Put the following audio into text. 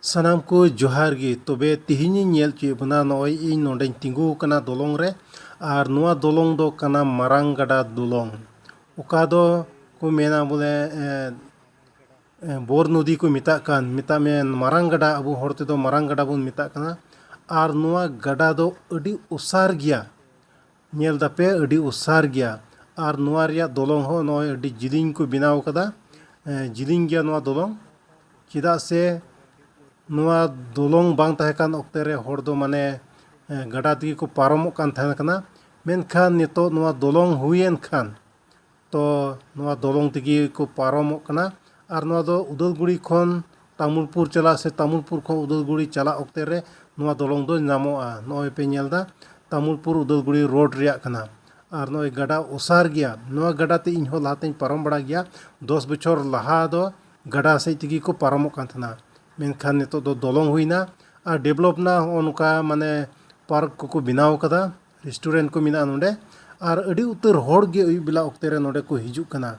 ᱥᱟᱱᱟᱢ ᱠᱚ ᱡᱚᱦᱟᱨ ᱜᱮ ᱛᱚᱵᱮ ᱛᱤᱦᱤᱧ ᱤᱧ ᱧᱮᱞ ᱪᱚᱭᱮᱫ ᱵᱚᱱᱟ ᱱᱚᱜᱼᱚᱭ ᱤᱧ ᱱᱚᱰᱮᱧ ᱛᱤᱸᱜᱩ ᱟᱠᱟᱱᱟ ᱫᱚᱞᱚᱝ ᱨᱮ ᱟᱨ ᱱᱚᱣᱟ ᱫᱚᱞᱚᱝ ᱫᱚ ᱠᱟᱱᱟ ᱢᱟᱨᱟᱝ ᱜᱟᱰᱟ ᱫᱚᱞᱚᱝ ᱚᱠᱟ ᱫᱚ ᱠᱚ ᱢᱮᱱᱟ ᱵᱚᱞᱮ ᱵᱳᱨ ᱱᱚᱫী ᱠᱚ ᱢᱮᱛᱟᱜ ᱢᱮ ᱢᱟᱨᱟᱝ ᱜᱟᱰᱟ ᱟᱵᱚ ᱦᱚᱲ ᱛᱮᱫᱚ ᱢᱟᱨᱟᱝ ᱜᱟᱰᱟ ᱵᱚᱱ ᱢᱮᱛᱟᱜ ᱠᱟᱱᱟ ᱟᱨ ᱱᱚᱣᱟ ᱜᱟᱰᱟ ᱫᱚ ᱟᱹᱰᱤ ᱚᱥᱟᱨ ᱜᱮᱭᱟ ᱧᱮᱞ ᱫᱟᱯᱮ ᱟᱹᱰᱤ ᱚᱥᱟᱨ ᱜᱮᱭᱟ ᱟᱨ ᱱᱚᱣᱟ ᱨᱮᱭᱟᱜ ᱫᱚᱞᱚᱝ ᱦᱚᱸ ᱱᱚᱜᱼᱚᱭ ᱟᱹᱰᱤ ᱡᱤᱞᱤᱧ ᱠᱚ ᱵᱮᱱᱟᱣ ᱟᱠᱟᱫᱟ ᱡᱤᱞᱤᱧ ᱜᱮᱭᱟ ᱱᱚᱣᱟ ᱫᱚᱞᱚᱝ ᱪᱮᱫᱟᱜ ᱥᱮ ᱱᱚᱣᱟ ᱫᱚᱞᱚᱝ ᱵᱟᱝ ᱛᱟᱦᱮᱸ ᱠᱟᱱ ᱚᱠᱛᱮ ᱨᱮ ᱦᱚᱲ ᱫᱚ ᱢᱟᱱᱮ ᱜᱟᱰᱟ ᱛᱮᱜᱮ ᱠᱚ ᱯᱟᱨᱚᱢᱚᱜ ᱠᱟᱱ ᱛᱟᱦᱮᱸ ᱠᱟᱱᱟ ᱢᱮᱱᱠᱷᱟᱱ ᱱᱤᱛᱚᱜ ᱱᱚᱣᱟ ᱫᱚᱞᱚᱝ ᱦᱩᱭᱮᱱ ᱠᱷᱟᱱ ᱛᱚ ᱱᱚᱣᱟ ᱫᱚᱞᱚᱝ ᱛᱮᱜᱮ ᱠᱚ ᱯᱟᱨᱚᱢᱚᱜ ᱠᱟᱱᱟ ᱟᱨ ᱱᱚᱣᱟ ᱫᱚ ᱩᱫᱟᱞᱜᱩᱲᱤ ᱠᱷᱚᱱ ᱛᱟᱢᱩᱞᱯᱩᱨ ᱪᱟᱞᱟᱜ ᱥᱮ ᱛᱟᱢᱩᱞᱯᱩᱨ ᱠᱷᱚᱱ ᱩᱫᱟᱞᱜᱩᱲᱤ ᱪᱟᱞᱟᱜ ᱚᱠᱛᱮ ᱨᱮ ᱱᱚᱣᱟ ᱫᱚᱞᱚᱝ ᱫᱚ ᱧᱟᱢᱚᱜᱼᱟ ᱱᱚᱜᱼᱚᱭ ᱯᱮ ᱧᱮᱞ ᱮᱫᱟ ᱛᱟᱢᱩᱞᱯᱩᱨ ᱩᱫᱟᱞᱜᱩᱲᱤ ᱨᱳᱰ ᱨᱮᱭᱟᱜ ᱠᱟᱱᱟ ᱟᱨ ᱱᱚᱜᱼᱚᱭ ᱜᱟᱰᱟ ᱚᱥᱟᱨ ᱜᱮᱭᱟ ᱱᱚᱣᱟ ᱜᱟᱰᱟ ᱛᱮ ᱤᱧᱦᱚᱸ ᱞᱟᱦᱟᱛᱮᱧ ᱯᱟᱨᱚᱢ ᱵᱟᱲᱟ ᱜᱮᱭᱟ 10 ᱵᱚᱪᱷᱚᱨ ᱞᱟᱦᱟ ᱫᱚ ᱜᱟᱰᱟ ᱥᱮᱫ ᱛᱮᱜᱮ ᱠᱚ ᱯᱟᱨᱚᱢᱚᱜ ᱠᱟᱱ ᱛᱟᱦᱮᱱᱟ ᱢᱮᱱᱠᱷᱟन ᱱᱤᱛᱚᱜ ᱫᱚ ᱫᱚᱞᱚᱝ ᱦᱩᱭᱱᱟ ᱟर डेवलप ना नौका माने पार्क को बनाव कदा रेस्टोरेंट को मिना नोडे आर अड़ी उतर होड़ गे अयुब बेला अक्ते रे नोडे को हिजुग कना